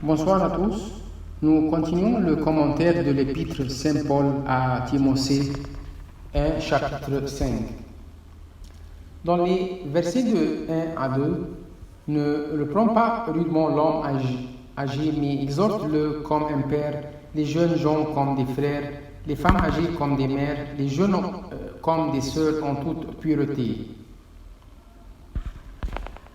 Bonsoir à tous. Nous continuons le commentaire de l'épître Saint Paul à Timothée 1, chapitre 5. Dans les versets de 1 à 2, ne reprend pas rudement l'homme âgé, mais exhorte-le comme un père, les jeunes gens comme des frères, les femmes âgées comme des mères, les jeunes comme des sœurs en toute pureté.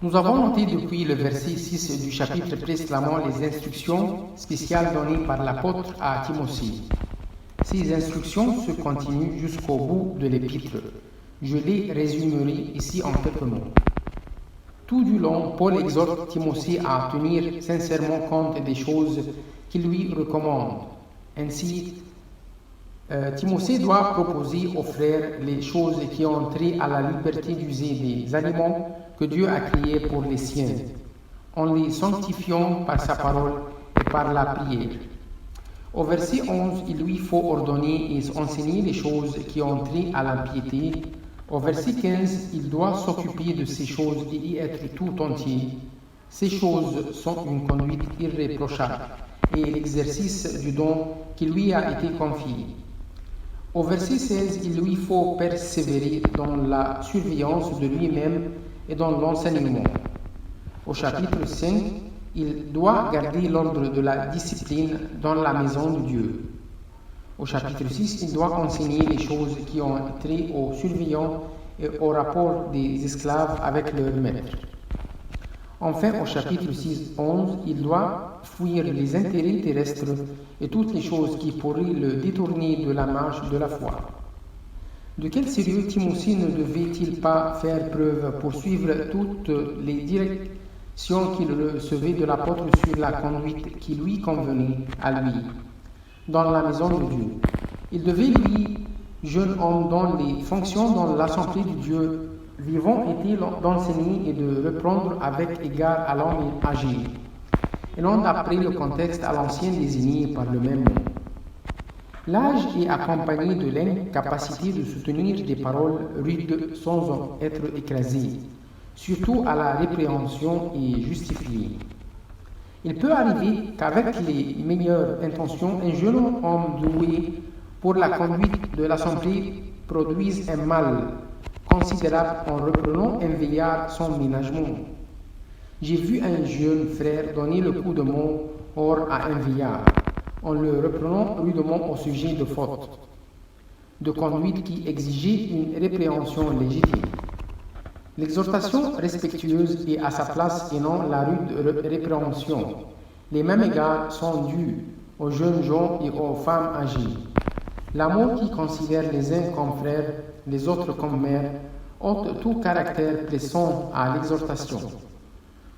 Nous avons noté depuis le verset 6 du chapitre précédemment les instructions spéciales données par l'apôtre à Timothée. Ces instructions se continuent jusqu'au bout de l'épître. Je les résumerai ici en quelques mots. Tout du long, Paul exhorte Timothée à tenir sincèrement compte des choses qu'il lui recommande. Ainsi, Timothée doit proposer aux frères les choses qui ont trait à la liberté d'user des aliments que Dieu a créés pour les siens, en les sanctifiant par sa parole et par la prière. Au verset 11, il lui faut ordonner et enseigner les choses qui ont trait à la piété. Au verset 15, il doit s'occuper de ces choses et y être tout entier. Ces choses sont une conduite irréprochable et l'exercice du don qui lui a été confié. Au verset 16, il lui faut persévérer dans la surveillance de lui-même et dans l'enseignement. Au chapitre 5, il doit garder l'ordre de la discipline dans la maison de Dieu. Au chapitre 6, il doit enseigner les choses qui ont trait aux surveillants et au rapport des esclaves avec leur maître. Enfin, au chapitre 6-11, il doit fuir les intérêts terrestres et toutes les choses qui pourraient le détourner de la marche de la foi. De quel sérieux Timothée ne devait-il pas faire preuve pour suivre toutes les directions qu'il recevait de l'apôtre sur la conduite qui lui convenait à lui dans la maison de Dieu? Il devait, lui, jeune homme dont les fonctions dans l'assemblée de Dieu vivant étaient d'enseigner et de reprendre avec égard à l'homme âgé, et non d'après le contexte à l'ancien désigné par le même mot. L'âge est accompagné de l'incapacité de soutenir des paroles rudes sans être écrasé, surtout à la répréhension et justifiée. Il peut arriver qu'avec les meilleures intentions, un jeune homme doué pour la conduite de l'assemblée produise un mal considérable en reprenant un vieillard sans ménagement. J'ai vu un jeune frère donner le coup de mort à un vieillard, en le reprenant rudement au sujet de fautes de conduite qui exigeait une répréhension légitime. L'exhortation respectueuse est à sa place et non la rude répréhension. Les mêmes égards sont dus aux jeunes gens et aux femmes âgées. L'amour qui considère les uns comme frères, les autres comme mères, ôte tout caractère plaisant à l'exhortation.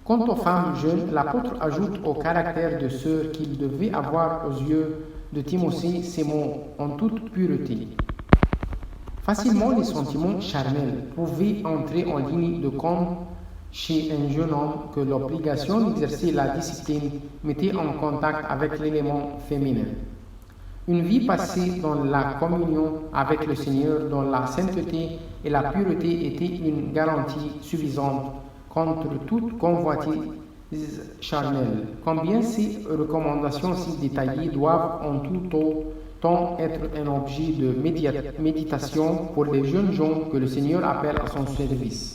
Quant aux femmes jeunes, l'apôtre ajoute au caractère de sœurs qu'il devait avoir aux yeux de Timothée ces mots en toute pureté. Facilement, les sentiments charnels pouvaient entrer en ligne de compte chez un jeune homme que l'obligation d'exercer la discipline mettait en contact avec l'élément féminin. Une vie passée dans la communion avec le Seigneur, dans la sainteté et la pureté était une garantie suffisante contre toute convoitise charnelle. Combien ces recommandations si détaillées doivent en tout temps être un objet de méditation pour les jeunes gens que le Seigneur appelle à son service.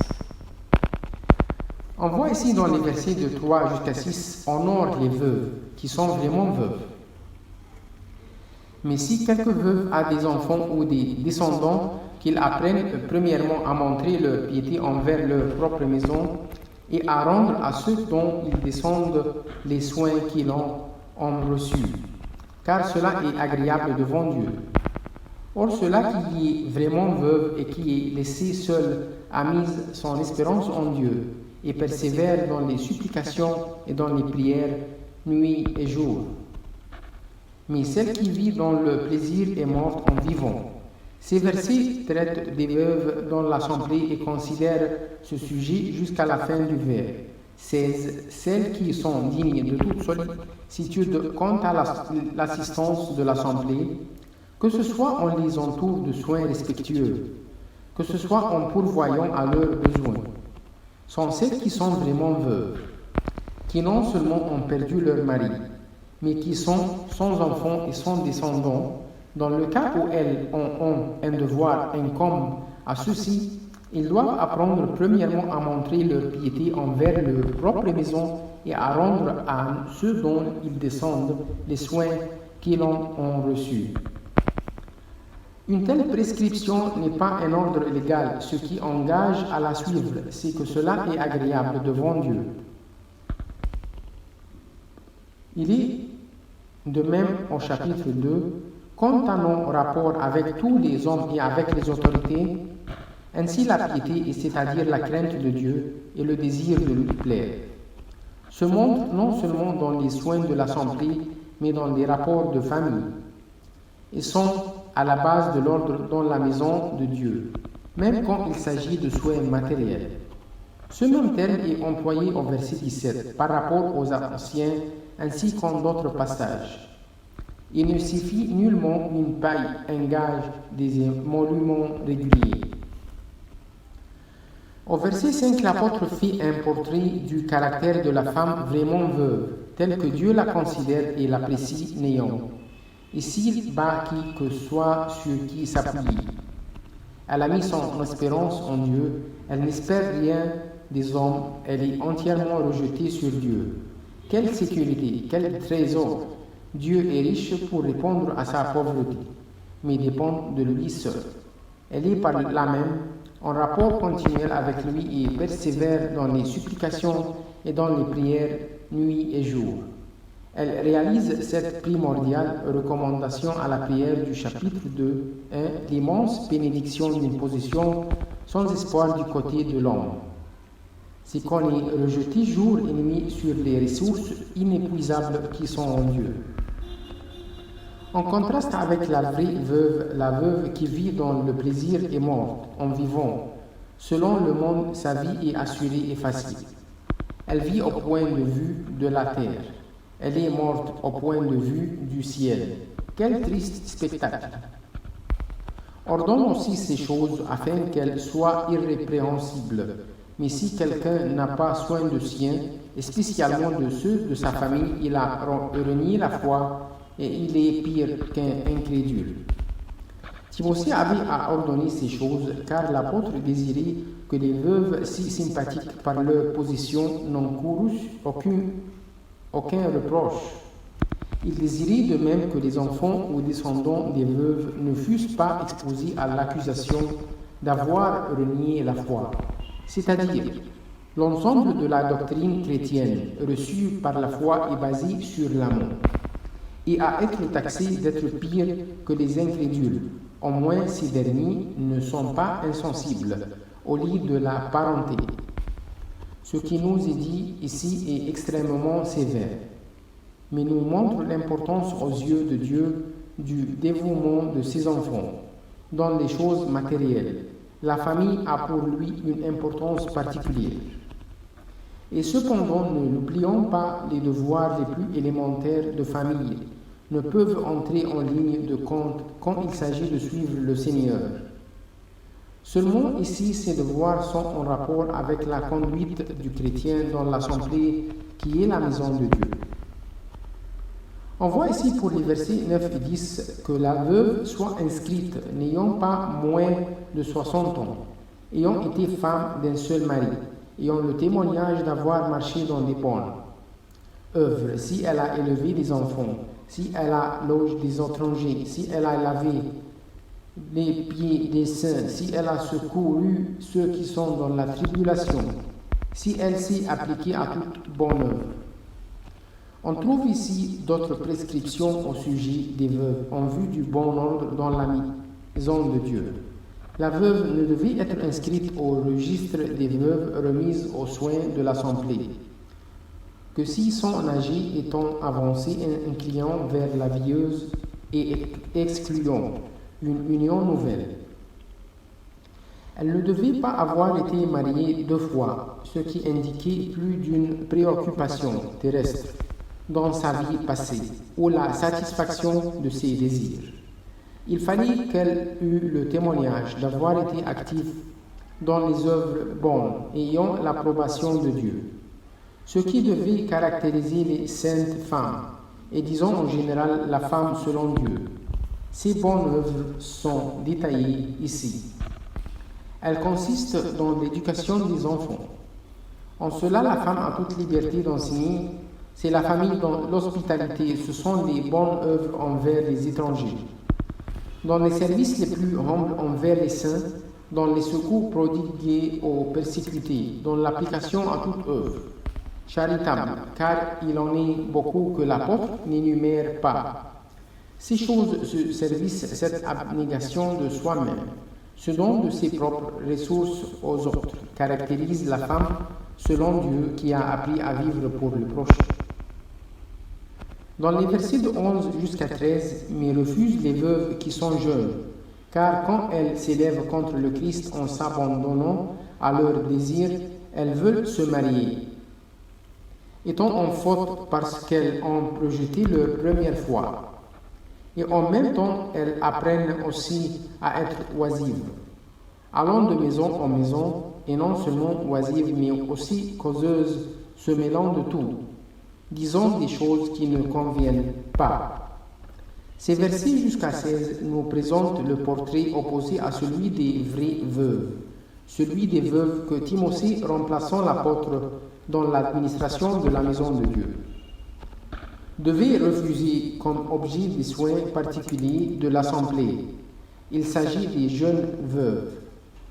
On voit ici dans les versets de 3 jusqu'à 6, honore les veuves qui sont vraiment veuves. Mais si quelque veuve a des enfants ou des descendants, qu'ils apprennent premièrement à montrer leur piété envers leur propre maison et à rendre à ceux dont ils descendent les soins qu'ils ont reçus, car cela est agréable devant Dieu. Or, cela qui est vraiment veuve et qui est laissé seul a mis son espérance en Dieu et persévère dans les supplications et dans les prières, nuit et jour. Mais celle qui vit dans le plaisir est morte en vivant. Ces versets traitent des veuves dans l'assemblée et considèrent ce sujet jusqu'à la fin du vers. 16. Celles qui sont dignes de toute sollicitude quant à l'assistance de l'assemblée, que ce soit en les entoure de soins respectueux, que ce soit en pourvoyant à leurs besoins, sont celles qui sont vraiment veuves, qui non seulement ont perdu leur mari, mais qui sont sans enfants et sans descendants, dans le cas où elles ont un devoir incombe à ceux-ci, ils doivent apprendre premièrement à montrer leur piété envers leur propre maison et à rendre à ceux dont ils descendent les soins qu'ils en ont reçus. Une telle prescription n'est pas un ordre légal. Ce qui engage à la suivre, c'est que cela est agréable devant Dieu. Il est de même au chapitre 2, quant à nos rapports avec tous les hommes et avec les autorités, ainsi la piété, c'est-à-dire la crainte de Dieu et le désir de lui plaire, se montre non seulement dans les soins de l'assemblée, mais dans les rapports de famille, et sont à la base de l'ordre dans la maison de Dieu, même quand il s'agit de soins matériels. Ce même terme est employé au verset 17 par rapport aux anciens ainsi qu'en d'autres passages. Il ne suffit nullement une paille, un gage, des émoluments réguliers. Au verset 5, l'apôtre fait un portrait du caractère de la femme vraiment veuve, tel que Dieu la considère et l'apprécie néant. Et s'il bat qui que soit sur qui s'appuie, elle a mis son espérance en Dieu, elle n'espère rien des hommes, elle est entièrement rejetée sur Dieu. Quelle sécurité, quel trésor! Dieu est riche pour répondre à sa pauvreté, mais dépend de lui seul. Elle est par là même en rapport continuel avec lui et persévère dans les supplications et dans les prières nuit et jour. Elle réalise cette primordiale recommandation à la prière du chapitre 2, l'immense bénédiction d'une position sans espoir du côté de l'homme. C'est qu'on est rejeté jour et nuit sur les ressources inépuisables qui sont en Dieu. En contraste avec la vraie veuve, la veuve qui vit dans le plaisir est morte en vivant. Selon le monde, sa vie est assurée et facile. Elle vit au point de vue de la terre. Elle est morte au point de vue du ciel. Quel triste spectacle! Ordonne aussi ces choses afin qu'elles soient irrépréhensibles. Mais si quelqu'un n'a pas soin de sien, et spécialement de ceux de sa famille, il a renié la foi et il est pire qu'un incrédule. Timothée avait à ordonner ces choses, car l'apôtre désirait que les veuves si sympathiques par leur position n'encourussent aucun reproche. Il désirait de même que les enfants ou descendants des veuves ne fussent pas exposés à l'accusation d'avoir renié la foi. C'est-à-dire, l'ensemble de la doctrine chrétienne reçue par la foi est basée sur l'amour, et à être taxé d'être pire que les incrédules, au moins ces derniers ne sont pas insensibles au lit de la parenté. Ce qui nous est dit ici est extrêmement sévère, mais nous montre l'importance aux yeux de Dieu du dévouement de ses enfants dans les choses matérielles. La famille a pour lui une importance particulière. Et cependant, ne n'oublions pas les devoirs les plus élémentaires de famille ne peuvent entrer en ligne de compte quand il s'agit de suivre le Seigneur. Seulement ici, ces devoirs sont en rapport avec la conduite du chrétien dans l'assemblée qui est la maison de Dieu. On voit ici pour les versets 9 et 10 que la veuve soit inscrite n'ayant pas moins de 60 ans, ayant été femme d'un seul mari, ayant le témoignage d'avoir marché dans des bonnes œuvres, si elle a élevé des enfants, si elle a logé des étrangers, si elle a lavé les pieds des saints, si elle a secouru ceux qui sont dans la tribulation, si elle s'est appliquée à toute bonne œuvre. On trouve ici d'autres prescriptions au sujet des veuves en vue du bon ordre dans la maison de Dieu. La veuve ne devait être inscrite au registre des veuves remises aux soins de l'assemblée que si son âge étant avancé inclinant vers la vieuse et excluant une union nouvelle. Elle ne devait pas avoir été mariée 2 fois, ce qui indiquait plus d'une préoccupation terrestre dans sa vie passée, ou la satisfaction de ses désirs. Il fallait qu'elle eût le témoignage d'avoir été active dans les œuvres bonnes, ayant l'approbation de Dieu. Ce qui devait caractériser les saintes femmes, et disons en général la femme selon Dieu. Ces bonnes œuvres sont détaillées ici. Elles consistent dans l'éducation des enfants. En cela, la femme a toute liberté d'enseigner. C'est la famille dans l'hospitalité. Ce sont les bonnes œuvres envers les étrangers. Dans les services les plus humbles envers les saints, dans les secours prodigués aux persécutés, dans l'application à toute œuvre charitable, car il en est beaucoup que l'apôtre n'énumère pas. Ces choses, ce service, cette abnégation de soi-même, ce don de ses propres ressources aux autres, caractérise la femme selon Dieu qui a appris à vivre pour le prochain. Dans les versets de 11 jusqu'à 13, mais refuse les veuves qui sont jeunes, car quand elles s'élèvent contre le Christ en s'abandonnant à leurs désirs, elles veulent se marier, étant en faute parce qu'elles ont rejeté leur première foi. Et en même temps, elles apprennent aussi à être oisives, allant de maison en maison, et non seulement oisives, mais aussi causeuses, se mêlant de tout, disant des choses qui ne conviennent pas. Ces versets jusqu'à 16 nous présentent le portrait opposé à celui des vraies veuves, celui des veuves que Timothée, remplaçant l'apôtre dans l'administration de la maison de Dieu, devait refuser comme objet des soins particuliers de l'assemblée. Il s'agit des jeunes veuves.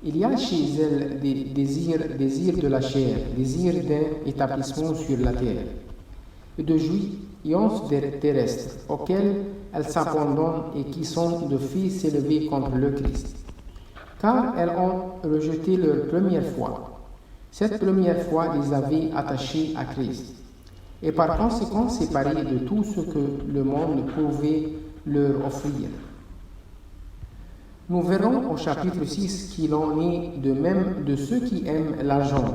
Il y a chez elles des désirs de la chair, désirs d'un établissement sur la terre, et de jouissances terrestres auxquelles elles s'abandonnent et qui sont de fait s'élever contre le Christ, car elles ont rejeté leur première foi. Cette première foi les avait attachées à Christ, et par conséquent séparées de tout ce que le monde pouvait leur offrir. Nous verrons au chapitre 6 qu'il en est de même de ceux qui aiment l'argent.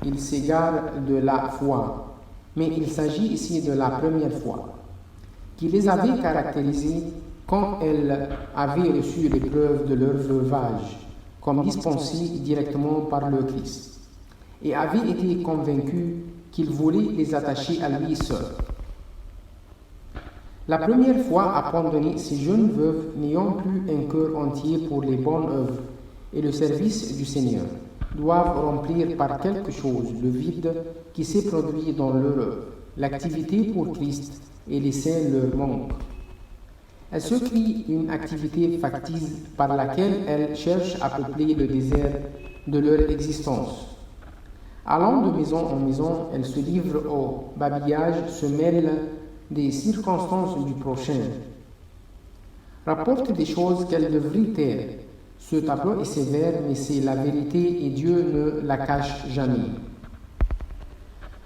Ils s'égarent de la foi, mais il s'agit ici de la première foi, qui les avait caractérisés quand elles avaient reçu l'épreuve de leur veuvage, comme dispensée directement par le Christ, et avaient été convaincus qu'il voulait les attacher à lui seul. La première fois abandonnée, ces jeunes veuves n'ayant plus un cœur entier pour les bonnes œuvres et le service du Seigneur, doivent remplir par quelque chose le vide qui s'est produit dans leur œuvre, l'activité pour Christ et les saints leur manquent. Elles se créent une activité factice par laquelle elles cherchent à peupler le désert de leur existence. Allant de maison en maison, elles se livrent au babillage, se mêlent des circonstances du prochain, rapportent des choses qu'elles devraient taire. Ce tableau est sévère, mais c'est la vérité et Dieu ne la cache jamais.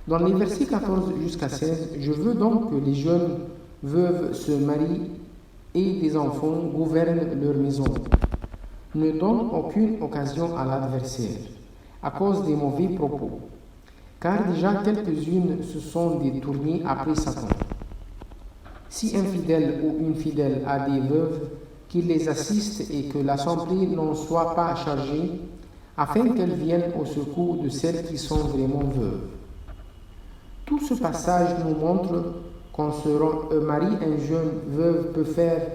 Dans les versets 14 jusqu'à 16, je veux donc que les jeunes veuves se marient et des enfants gouvernent leur maison. Ne donne aucune occasion à l'adversaire à cause des mauvais propos, car déjà quelques-unes se sont détournées après Satan. Si un fidèle ou une fidèle a des veuves, qu'il les assiste et que l'assemblée n'en soit pas chargée, afin qu'elles viennent au secours de celles qui sont vraiment veuves. Tout ce passage nous montre qu'en se marie, un jeune veuve peut faire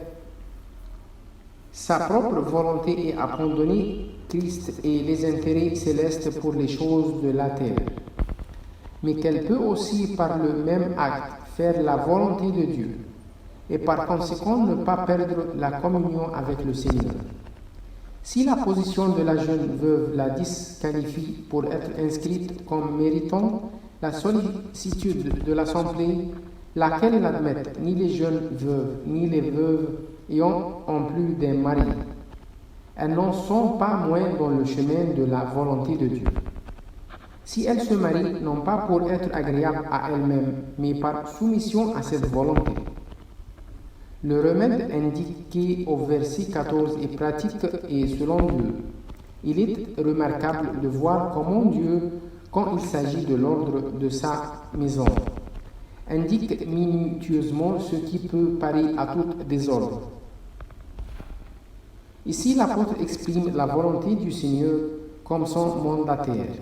sa propre volonté et abandonner Christ et les intérêts célestes pour les choses de la terre, mais qu'elle peut aussi par le même acte faire la volonté de Dieu et par conséquent ne pas perdre la communion avec le Seigneur. Si la position de la jeune veuve la disqualifie pour être inscrite comme méritant la sollicitude de l'assemblée, laquelle n'admette ni les jeunes veuves ni les veuves ayant en plus d'un mari, elles n'en sont pas moins dans le chemin de la volonté de Dieu. Si elles se marient, non pas pour être agréables à elles-mêmes, mais par soumission à cette volonté. Le remède indiqué au verset 14 est pratique et selon Dieu. Il est remarquable de voir comment Dieu, quand il s'agit de l'ordre de sa maison, indique minutieusement ce qui peut parer à tout désordre. Ici, l'apôtre exprime la volonté du Seigneur comme son mandataire.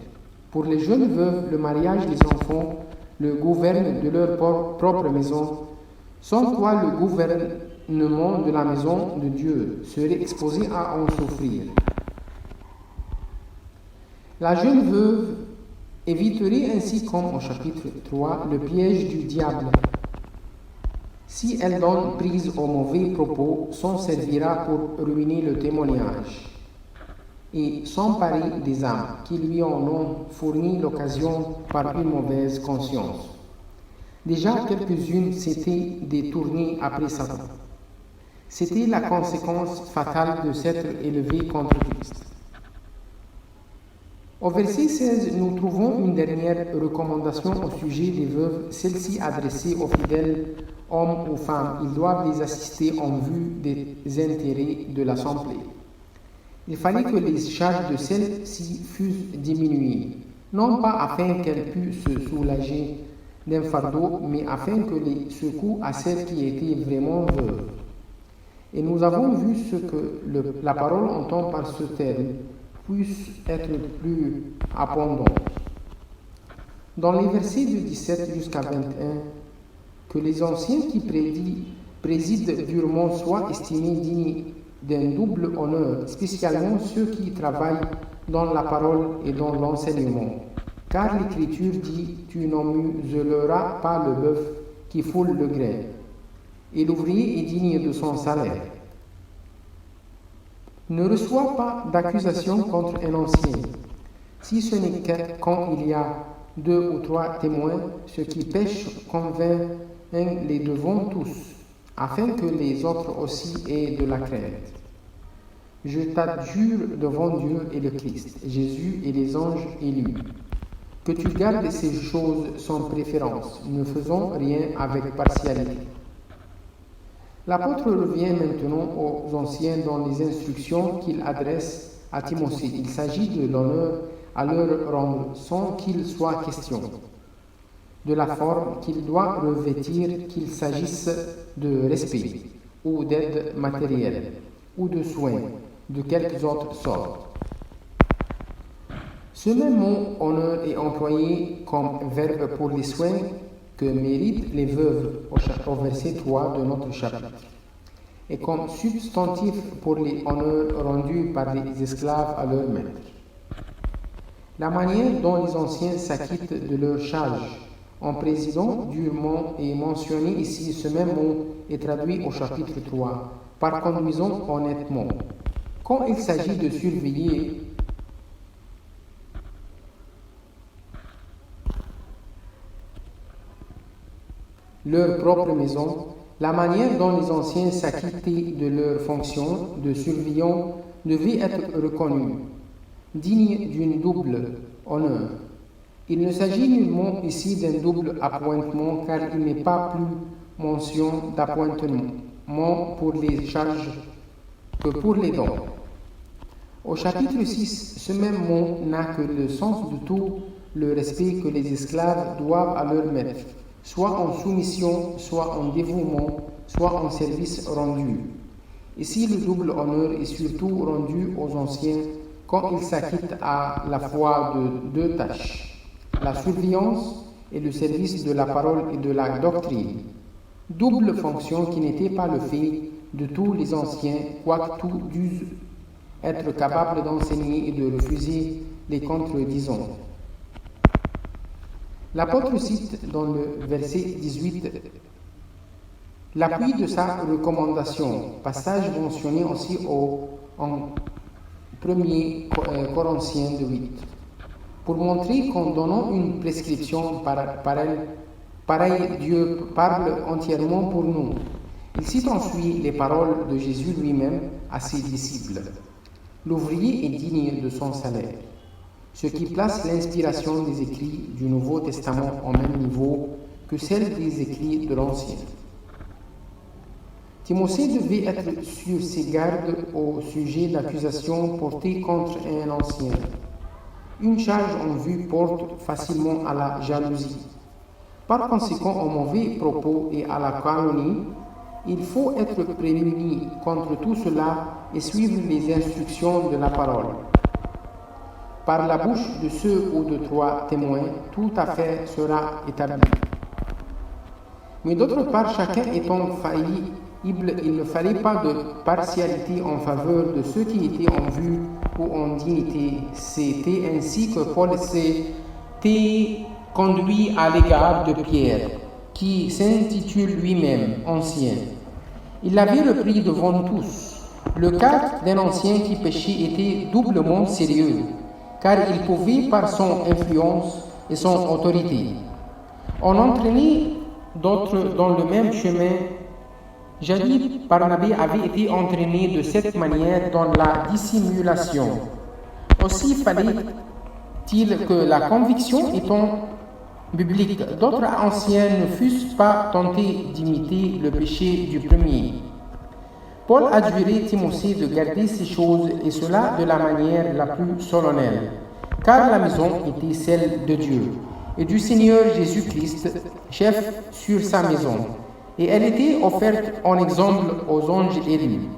Pour les jeunes veuves, le mariage des enfants le gouverne de leur propre maison, sans quoi le gouvernement de la maison de Dieu serait exposé à en souffrir. La jeune veuve éviterait ainsi, comme au chapitre 3, le piège du diable. Si elle donne prise aux mauvais propos, s'en servira pour ruiner le témoignage et s'emparer des âmes qui lui en ont fourni l'occasion par une mauvaise conscience. Déjà, quelques-unes s'étaient détournées après Satan. C'était la conséquence fatale de s'être élevé contre Christ. Au verset 16, nous trouvons une dernière recommandation au sujet des veuves, celle-ci adressée aux fidèles hommes ou femmes. Ils doivent les assister en vue des intérêts de l'Assemblée. Il fallait que les charges de celles-ci fussent diminuées, non pas afin qu'elles puissent se soulager d'un fardeau, mais afin que les secours à celles qui étaient vraiment veuves. Et nous avons vu ce que la parole entend par ce terme, puisse être plus abondante. Dans les versets de 17 jusqu'à 21, que les anciens qui président durement soient estimés dignes d'un double honneur, spécialement ceux qui travaillent dans la parole et dans l'enseignement. Car l'Écriture dit « Tu n'amuseras pas le bœuf qui foule le grain, et l'ouvrier est digne de son salaire. » Ne reçois pas d'accusation contre un ancien, si ce n'est que quand il y a 2 ou 3 témoins, ceux qui pêchent convainc les devant tous, afin que les autres aussi aient de la crainte. Je t'adjure devant Dieu et le Christ, Jésus et les anges élus, que tu gardes ces choses sans préférence, ne faisant rien avec partialité. L'apôtre revient maintenant aux anciens dans les instructions qu'il adresse à Timothée. Il s'agit de l'honneur à leur rendre sans qu'il soit question de la forme qu'il doit revêtir, qu'il s'agisse de respect ou d'aide matérielle ou de soins de quelque autre sorte. Ce même mot honneur est employé comme verbe pour les soins que méritent les veuves au verset 3 de notre chapitre, et comme substantif pour les honneurs rendus par les esclaves à leur maître. La manière dont les anciens s'acquittent de leurs charges en présidant durement est mentionnée ici. Ce même mot est traduit au chapitre 3 par conduisant honnêtement. Quand il s'agit de surveiller leur propre maison, la manière dont les anciens s'acquittaient de leur fonction de surveillant devait être reconnue, digne d'une double honneur. Il ne s'agit nullement ici d'un double appointement, car il n'est pas plus mention d'appointement pour les charges que pour les dons. Au chapitre 6, ce même mot n'a que le sens de tout le respect que les esclaves doivent à leur maître, soit en soumission, soit en dévouement, soit en service rendu. Ici, le double honneur est surtout rendu aux anciens quand ils s'acquittent à la fois de 2 tâches, la surveillance et le service de la parole et de la doctrine. Double fonction qui n'était pas le fait de tous les anciens, quoique tous dussent être capables d'enseigner et de refuser les contredisants. L'apôtre cite dans le verset 18 l'appui de sa recommandation, passage mentionné aussi en 1 Corinthiens 8, pour montrer qu'en donnant une prescription pareille, Dieu parle entièrement pour nous. Il cite ensuite les paroles de Jésus lui-même à ses disciples. L'ouvrier est digne de son salaire, ce qui place l'inspiration des écrits du Nouveau Testament au même niveau que celle des écrits de l'Ancien. Timothée devait être sur ses gardes au sujet d'accusations portées contre un ancien. Une charge en vue porte facilement à la jalousie. Par conséquent, aux mauvais propos et à la calomnie, il faut être prémuni contre tout cela et suivre les instructions de la parole. Par la bouche de 2 ou de 3 témoins, toute affaire sera établie. Mais d'autre part, chacun étant faillible, il ne fallait pas de partialité en faveur de ceux qui étaient en vue ou en dignité. C'était ainsi que Paul s'était conduit à l'égard de Pierre, qui s'intitule lui-même ancien. Il l'avait repris devant tous. Le cas d'un ancien qui péchait était doublement sérieux, car il pouvait, par son influence et son autorité, en entraîner d'autres dans le même chemin. Jadis, Barnabé avait été entraîné de cette manière dans la dissimulation. Aussi fallait-il que la conviction étant biblique, d'autres anciens ne fussent pas tentés d'imiter le péché du premier. Paul adjurait Timothée de garder ces choses, et cela de la manière la plus solennelle, car la maison était celle de Dieu et du Seigneur Jésus-Christ, chef sur sa maison, et elle était offerte en exemple aux anges élus,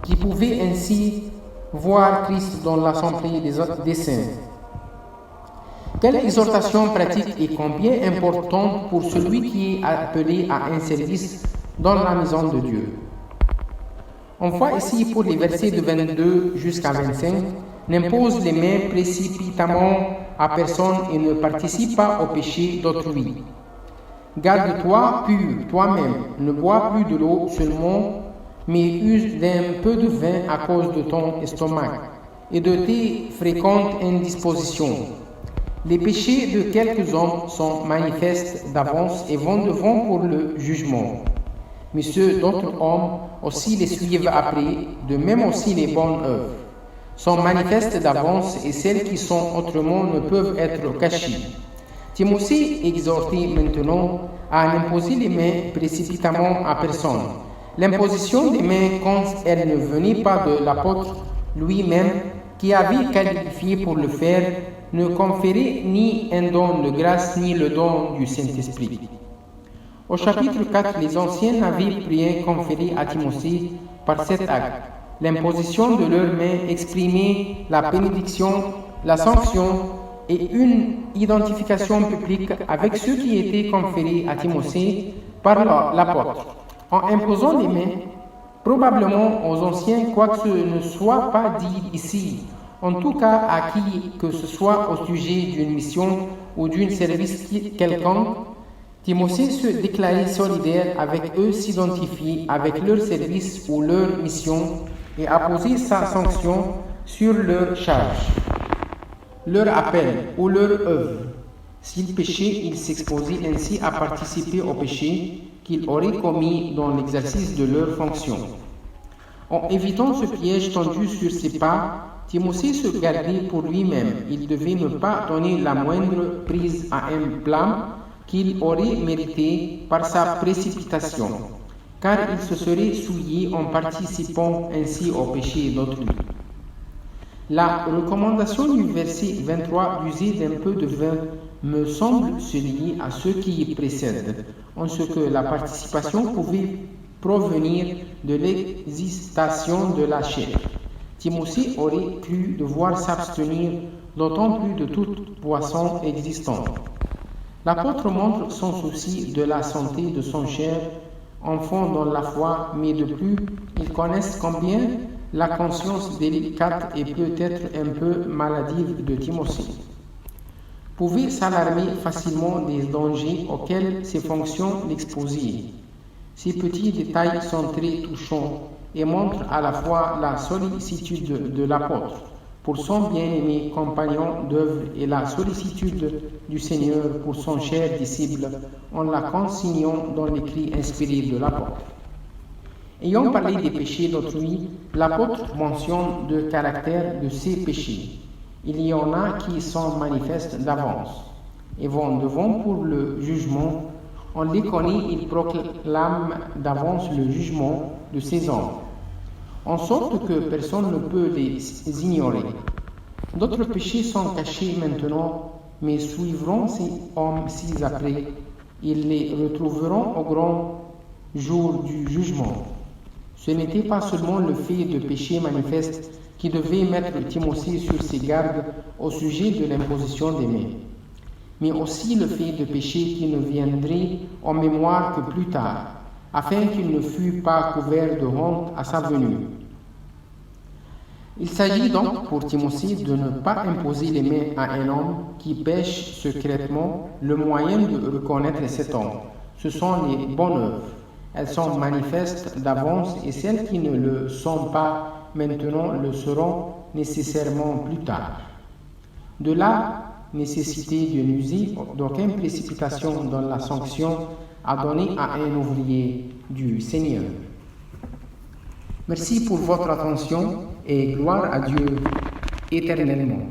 qui pouvaient ainsi voir Christ dans l'assemblée des saints. Quelle exhortation pratique et combien importante pour celui qui est appelé à un service dans la maison de Dieu. On voit ici pour les versets de 22 jusqu'à 25, n'impose les mains précipitamment à personne et ne participe pas au péché d'autrui. Garde-toi pur toi-même, ne bois plus de l'eau seulement, mais use d'un peu de vin à cause de ton estomac et de tes fréquentes indispositions. Les péchés de quelques hommes sont manifestes d'avance et vont devant pour le jugement. Mais ceux d'autres hommes aussi les suivent après, de même aussi les bonnes œuvres sont manifestes d'avance et celles qui sont autrement ne peuvent être cachées. Timothée exhortait maintenant à n'imposer les mains précipitamment à personne. L'imposition des mains, quand elle ne venait pas de l'apôtre lui-même, qui avait qualifié pour le faire, ne conférait ni un don de grâce ni le don du Saint-Esprit. Au chapitre 4, les anciens n'avaient rien conféré à Timothée par cet acte. L'imposition de leurs mains exprimait la bénédiction, la sanction et une identification publique avec ceux qui étaient conférés à Timothée par l'apôtre. En imposant les mains, probablement aux anciens, quoique ce ne soit pas dit ici, en tout cas à qui que ce soit au sujet d'une mission ou d'un service quelconque, Timothée se déclarait solidaire avec eux, s'identifier avec leur service ou leur mission et apposer sa sanction sur leur charge, leur appel ou leur œuvre. S'ils péchaient, ils s'exposaient ainsi à participer au péché qu'ils auraient commis dans l'exercice de leur fonction. En évitant ce piège tendu sur ses pas, Timothée se gardait pour lui-même. Il devait ne pas donner la moindre prise à un blâme qu'il aurait mérité par sa précipitation, car il se serait souillé en participant ainsi au péché d'autrui. La recommandation du verset 23 d'user d'un peu de vin me semble se lier à ce qui précède, en ce que la participation pouvait provenir de l'excitation de la chair. Timothée aurait cru devoir s'abstenir d'autant plus de toute boisson existante. L'apôtre montre son souci de la santé de son cher enfant dans la foi, mais de plus, ils connaissent combien la conscience délicate et peut-être un peu maladive de Timothée pouvait s'alarmer facilement des dangers auxquels ses fonctions l'exposaient. Ces petits détails sont très touchants et montrent à la fois la sollicitude de l'apôtre pour son bien-aimé compagnon d'œuvre et la sollicitude du Seigneur pour son cher disciple en la consignant dans l'écrit inspiré de l'apôtre. Ayant parlé des péchés d'autrui, l'apôtre mentionne le caractère de ces péchés. Il y en a qui sont manifestes d'avance et vont devant pour le jugement. On les connaît, il proclame d'avance le jugement de ces hommes, en sorte que personne ne peut les ignorer. D'autres péchés sont cachés maintenant, mais suivront ces hommes ci-après. Ils les retrouveront au grand jour du jugement. Ce n'était pas seulement le fait de péché manifeste qui devait mettre Timothée sur ses gardes au sujet de l'imposition des mains, mais aussi le fait de péché qui ne viendrait en mémoire que plus tard, afin qu'il ne fût pas couvert de honte à sa venue. Il s'agit donc pour Timothée de ne pas imposer les mains à un homme qui pêche secrètement. Le moyen de reconnaître cet homme, ce sont les bonnes œuvres. Elles sont manifestes d'avance et celles qui ne le sont pas maintenant le seront nécessairement plus tard. De là, nécessité de n'user d'aucune précipitation dans la sanction à donner à un ouvrier du Seigneur. Merci pour votre attention et gloire à Dieu éternellement.